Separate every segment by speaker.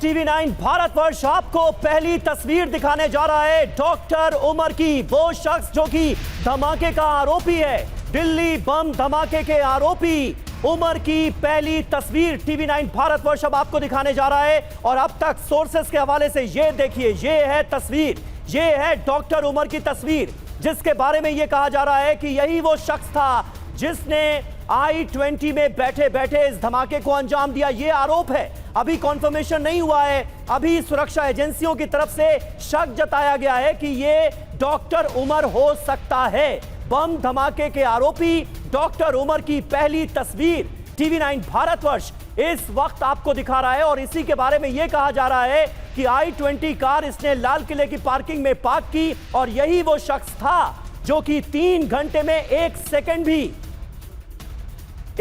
Speaker 1: TV9 Bharatvarsh आपको पहली तस्वीर दिखाने जा रहा है डॉक्टर उमर की। वो शख्स जो कि धमाके का आरोपी है, दिल्ली बम धमाके के आरोपी उमर की पहली तस्वीर टीवी9 भारतवर्ष अब आपको दिखाने जा रहा है। और अब तक सोर्सेस के हवाले से ये देखिए, ये है तस्वीर, ये है डॉक्टर उमर की तस्वीर, जिसके बारे में ये कहा जा रहा है कि यही वो शख्स था जिसने I-20 में बैठे बैठे इस धमाके को अंजाम दिया। ये आरोप है, अभी कॉन्फर्मेशन नहीं हुआ है, अभी सुरक्षा एजेंसियों की तरफ से शक जताया गया है कि ये डॉक्टर उमर हो सकता है। बम धमाके के आरोपी डॉक्टर उमर की पहली तस्वीर टीवी9 भारतवर्ष इस वक्त आपको दिखा रहा है। और इसी के बारे में यह कहा जा रहा है कि I-20 कार इसने लाल किले की पार्किंग में पार्क की और यही वो शख्स था जो कि 3 घंटे में 1 सेकंड भी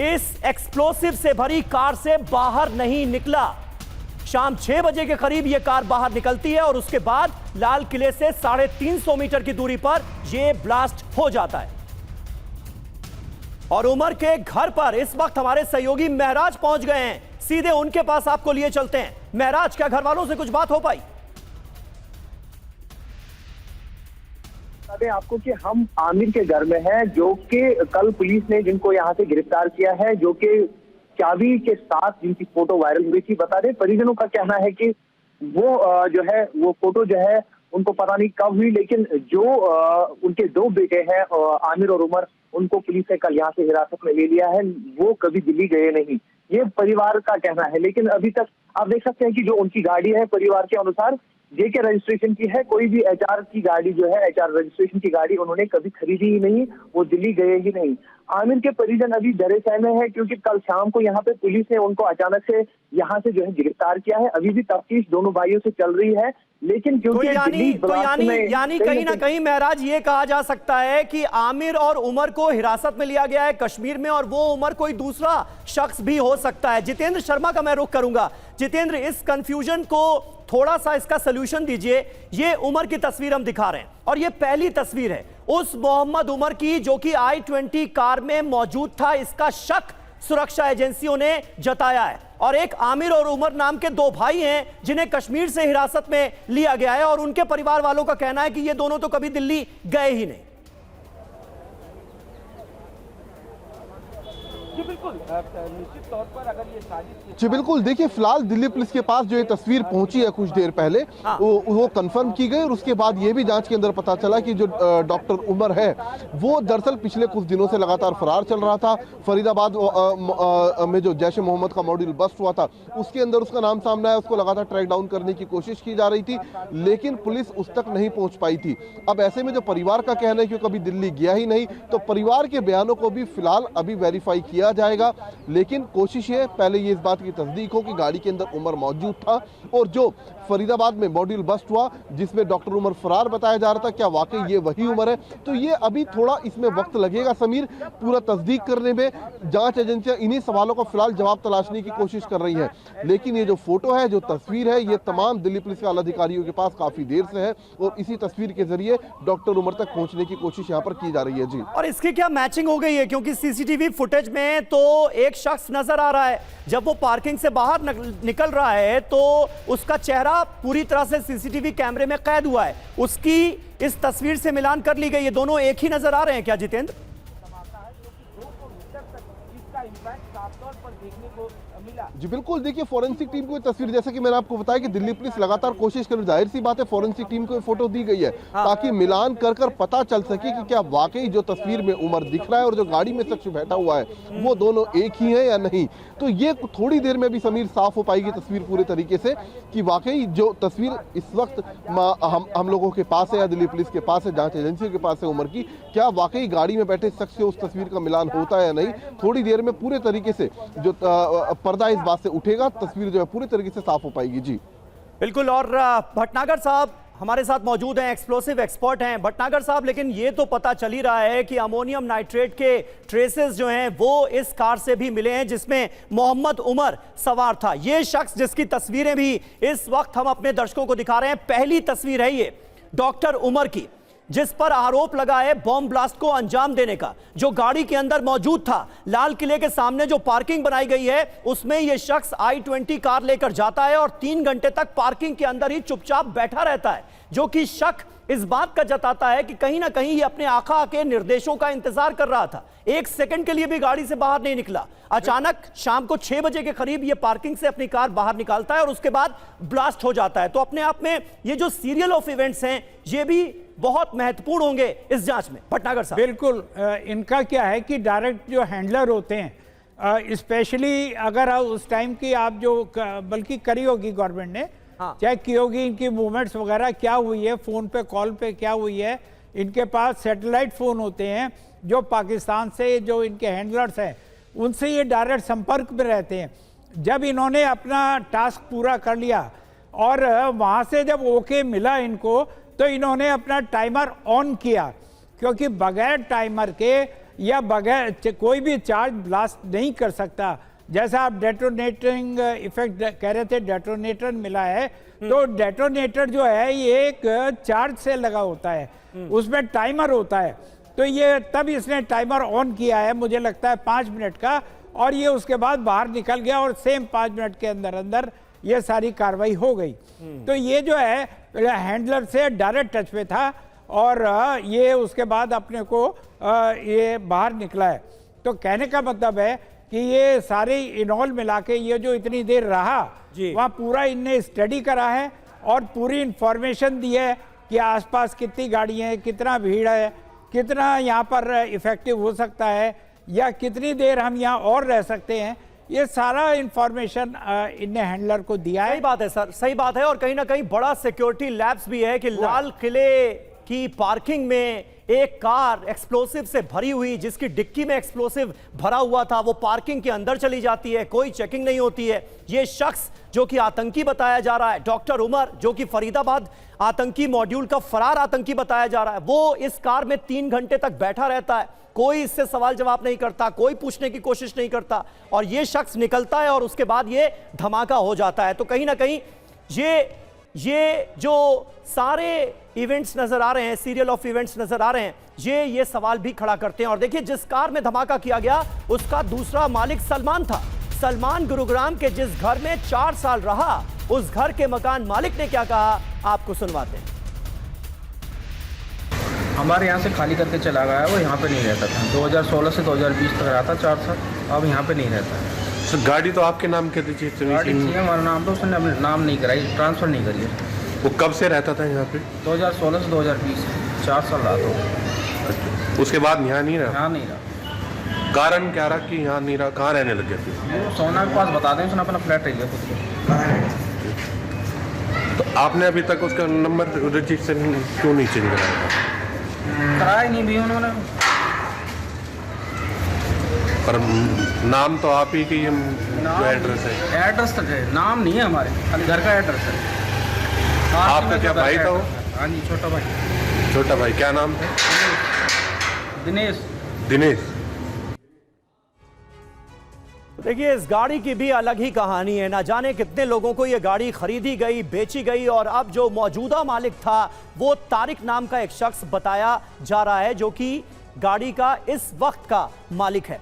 Speaker 1: इस एक्सप्लोसिव से भरी कार से बाहर नहीं निकला। शाम 6 बजे के करीब यह कार बाहर निकलती है और उसके बाद लाल किले से 350 मीटर की दूरी पर यह ब्लास्ट हो जाता है। और उमर के घर पर इस वक्त हमारे सहयोगी महराज पहुंच गए हैं, सीधे उनके पास आपको लिए चलते हैं। महराज, क्या घर वालों से कुछ बात हो पाई?
Speaker 2: आपको कि हम आमिर के घर में हैं, जो कि कल पुलिस ने जिनको यहाँ से गिरफ्तार किया है, जो कि चाबी के साथ जिनकी फोटो वायरल हुई थी। बता दें, परिजनों का कहना है कि वो जो है वो फोटो जो है उनको पता नहीं कब हुई, लेकिन जो उनके 2 बेटे हैं आमिर और उमर, उनको पुलिस ने कल यहाँ से हिरासत में ले लिया है। वो कभी दिल्ली गए नहीं, ये परिवार का कहना है। लेकिन अभी तक आप देख सकते हैं कि जो उनकी गाड़ी है, परिवार के अनुसार जेके रजिस्ट्रेशन की है, कोई भी एचआर की गाड़ी जो है, एचआर रजिस्ट्रेशन की गाड़ी उन्होंने कभी खरीदी ही नहीं, वो दिल्ली गए ही नहीं। आमिर के परिजन अभी डरे सहमे हैं क्योंकि कल शाम को यहाँ पे पुलिस ने उनको अचानक से यहाँ से जो है गिरफ्तार किया है। अभी भी तफ्तीश दोनों भाइयों से चल रही है, लेकिन क्योंकि
Speaker 1: यानी कहीं ना कहीं महराज ये कहा जा सकता है कि आमिर और उमर को हिरासत में लिया गया है कश्मीर में, और वो उमर कोई दूसरा शख्स भी हो सकता है। जितेंद्र शर्मा का मैं रुख करूंगा। जितेंद्र, इस कंफ्यूजन को थोड़ा सा इसका सलूशन दीजिए। ये उमर की तस्वीर हम दिखा रहे हैं और ये पहली तस्वीर है उस मोहम्मद उमर की जो कि I-20 कार में मौजूद था। इसका शक सुरक्षा एजेंसियों ने जताया है। और एक आमिर और उमर नाम के 2 भाई हैं जिन्हें कश्मीर से हिरासत में लिया गया है और उनके परिवार वालों का कहना है कि ये दोनों तो कभी दिल्ली गए ही नहीं।
Speaker 3: जी बिल्कुल, निश्चित तौर पर अगर ये साजिश
Speaker 4: जी बिल्कुल, देखिए फिलहाल दिल्ली पुलिस के पास जो ये तस्वीर पहुंची है कुछ देर पहले, वो कंफर्म की गई और उसके बाद ये भी जांच के अंदर पता चला कि जो डॉक्टर उमर है वो दरअसल पिछले कुछ दिनों से लगातार फरार चल रहा था। फरीदाबाद में जो जैश ए मोहम्मद का मॉड्यूल बस्ट हुआ था उसके अंदर उसका नाम सामने आया, उसको लगातार ट्रैक डाउन करने की कोशिश की जा रही थी, लेकिन पुलिस उस तक नहीं पहुंच पाई थी। अब ऐसे में जो परिवार का कहना है कि कभी दिल्ली गया ही नहीं, तो परिवार के बयानों को भी फिलहाल अभी वेरीफाई किया जाएगा। लेकिन कोशिश है पहले ये इस बात की तस्दीक हो कि गाड़ी के अंदर उमर मौजूद था और जो फरीदाबाद में मॉड्यूल बस्ट हुआ जिसमें डॉक्टर उमर फरार बताया जा रहा था, क्या वाकई ये वही उमर है? तो ये अभी थोड़ा इसमें वक्त लगेगा समीर, पूरा तस्दीक करने में। जांच एजेंसियां इन्हीं सवालों का फिलहाल जवाब तलाशने की कोशिश कर रही है। लेकिन ये जो फोटो है, जो तस्वीर है, ये तमाम दिल्ली पुलिस के आला अधिकारियों के पास काफी देर से है और इसी तस्वीर के जरिए डॉक्टर उमर तक पहुंचने की कोशिश यहाँ पर की जा रही है। जी,
Speaker 1: और इसकी क्या मैचिंग हो गई है? क्योंकि सीसीटीवी फुटेज में तो एक शख्स नजर आ रहा है, जब वो पार्किंग से बाहर निकल रहा है तो उसका चेहरा पूरी तरह से सीसीटीवी कैमरे में कैद हुआ है, उसकी इस तस्वीर से मिलान कर ली गई। ये दोनों एक ही नजर आ रहे हैं क्या जितेंद्र?
Speaker 4: जी बिल्कुल, देखिए फोरेंसिक टीम को तस्वीर, जैसे कि मैंने आपको बताया कि दिल्ली पुलिस लगातार कोशिश कर, जाहिर सी बात है फोरेंसिक टीम को फोटो दी गई है ताकि मिलान कर कर पता चल सके कि क्या वाकई जो तस्वीर में उमर दिख रहा है और जो गाड़ी में शख्स बैठा हुआ है वो दोनों एक ही है या नहीं। तो ये थोड़ी देर में भी समीर साफ हो पाएगी तस्वीर पूरे तरीके से कि वाकई जो तस्वीर इस वक्त हम लोगों के पास है या दिल्ली पुलिस के पास है, जांच एजेंसियों के पास है उमर की, क्या वाकई गाड़ी में बैठे शख्स से उस तस्वीर का मिलान होता है या नहीं। थोड़ी देर में पूरे तरीके से जो पर्दा इस बात से उठेगा, तस्वीर जो है पूरी तरीके से साफ हो पाएगी। जी
Speaker 1: बिल्कुल। और भटनागर साहब हमारे साथ मौजूद हैं, एक्सप्लोसिव एक्सपर्ट हैं। भटनागर साहब, लेकिन ये तो पता चल ही रहा है कि अमोनियम नाइट्रेट के ट्रेसेस जो हैं वो इस कार से भी मिले हैं जिसमें मोहम्मद उमर सवार था। ये शख्स जिसकी तस्वीरें भी इस वक्त हम अपने दर्शकों को दिखा रहे हैं, पहली तस्वीर है ये डॉक्टर उमर की। जिस पर आरोप लगा है बॉम्ब ब्लास्ट को अंजाम देने का, जो गाड़ी के अंदर मौजूद था। लाल किले के सामने जो पार्किंग बनाई गई है उसमें यह शख्स i20 कार लेकर जाता है और 3 घंटे तक पार्किंग के अंदर ही चुपचाप बैठा रहता है, जो कि शक इस बात का जताता है कि कहीं ना कहीं ये अपने आका के निर्देशों का इंतजार कर रहा था। 1 सेकंड के लिए भी गाड़ी से बाहर नहीं निकला। अचानक शाम को 6 बजे के करीब ये पार्किंग से अपनी कार बाहर निकालता है और उसके बाद ब्लास्ट हो जाता है। तो अपने आप में ये जो सीरियल ऑफ इवेंट्स हैं ये भी बहुत महत्वपूर्ण होंगे इस जांच में। भटनागर साहब,
Speaker 5: बिल्कुल। इनका क्या है कि डायरेक्ट जो हैंडलर होते हैं, स्पेशली अगर उस टाइम की आप जो बल्कि करी होगी गवर्नमेंट ने, चेक की होगी इनकी मूवमेंट्स वगैरह क्या हुई है, फोन पे कॉल पे क्या हुई है। इनके पास सैटेलाइट फोन होते हैं जो पाकिस्तान से जो इनके हैंडलर्स हैं उनसे ये डायरेक्ट संपर्क में रहते हैं। जब इन्होंने अपना टास्क पूरा कर लिया और वहाँ से जब ओके मिला इनको, तो इन्होंने अपना टाइमर ऑन किया, क्योंकि बगैर टाइमर के या बगैर कोई भी चार्ज ब्लास्ट नहीं कर सकता। जैसा आप डेटोनेटिंग इफेक्ट कह रहे थे, डेटोनेटर मिला है, तो डेटोनेटर जो है ये एक चार्ज से लगा होता है, उसमें टाइमर होता है। तो ये तब इसने टाइमर ऑन किया है, मुझे लगता है 5 मिनट का, और ये उसके बाद बाहर निकल गया और सेम 5 मिनट के अंदर अंदर ये सारी कार्रवाई हो गई। तो ये जो है हैंडलर से डायरेक्ट टच पे था और ये उसके बाद अपने को ये बाहर निकला है। तो कहने का मतलब है कि ये सारे इनॉल मिला के ये जो इतनी देर रहा वहाँ पूरा इनने स्टडी करा है और पूरी इंफॉर्मेशन दी है कि आसपास कितनी गाड़ियाँ हैं, कितना भीड़ है, कितना यहाँ पर इफेक्टिव हो सकता है या कितनी देर हम यहाँ और रह सकते हैं। ये सारा इंफॉर्मेशन इनने हैंडलर को दिया है।
Speaker 1: सही बात है सर, सही बात है। और कहीं ना कहीं बड़ा सिक्योरिटी लैब्स भी है कि लाल किले की पार्किंग में एक कार एक्सप्लोसिव से भरी हुई, जिसकी डिक्की में एक्सप्लोसिव भरा हुआ था, वो पार्किंग के अंदर चली जाती है, कोई चेकिंग नहीं होती है। ये शख्स जो कि आतंकी बताया जा रहा है, डॉक्टर उमर, जो कि फरीदाबाद आतंकी मॉड्यूल का फरार आतंकी बताया जा रहा है, वो इस कार में 3 घंटे तक बैठा रहता है, कोई इससे सवाल जवाब नहीं करता, कोई पूछने की कोशिश नहीं करता, और ये शख्स निकलता है और उसके बाद ये धमाका हो जाता है। तो कहीं ना कहीं ये जो सारे इवेंट्स नजर आ रहे हैं, सीरियल ऑफ इवेंट्स नजर आ रहे हैं, ये सवाल भी खड़ा करते हैं। और देखिए, जिस कार में धमाका किया गया उसका दूसरा मालिक सलमान था। सलमान गुरुग्राम के जिस घर में 4 साल रहा, उस घर के मकान मालिक ने क्या कहा, आपको सुनवाते हैं।
Speaker 6: हमारे यहाँ से खाली करके चला गया है, वो यहाँ पे नहीं रहता था। 2016 से 2020 तक रहा था 4 साल, अब यहाँ पे नहीं रहता है।
Speaker 7: सर, गाड़ी तो आपके नाम की थी?
Speaker 6: गाड़ी थी हमारा नाम, तो उसने अपने नाम नहीं कराई, ट्रांसफ़र नहीं करी है।
Speaker 7: वो कब से रहता था यहाँ पे?
Speaker 6: 2016 से 2020, 4 साल रहा था।
Speaker 7: उसके बाद यहाँ नहीं रहा?
Speaker 6: यहाँ नहीं रहा।
Speaker 7: कारण क्या रहा कि यहाँ नहीं रहा? कहाँ रहने लग गया थे?
Speaker 6: वो सोना के पास बता दें, उसने अपना फ्लैट रह लिया खुद को।
Speaker 7: तो आपने अभी तक उसका नंबर रजिस्ट्रेशन क्यों नहीं चेंज कराया?
Speaker 6: कराया नहीं भी उन्होंने।
Speaker 7: पर नाम तो आप ही की, जो एड्रेस है?
Speaker 6: एड्रेस तक है, नाम नहीं है हमारे, खाली घर का एड्रेस है।
Speaker 7: आपका क्या भाई था वो?
Speaker 6: हाँ जी, छोटा भाई।
Speaker 7: छोटा भाई, क्या नाम था?
Speaker 6: दिनेश।
Speaker 7: दिनेश।
Speaker 1: देखिए, इस गाड़ी की भी अलग ही कहानी है। ना जाने कितने लोगों को यह गाड़ी खरीदी गई, बेची गई, और अब जो मौजूदा मालिक था वो तारिक नाम का एक शख्स बताया जा रहा है, जो कि गाड़ी का इस वक्त का मालिक है।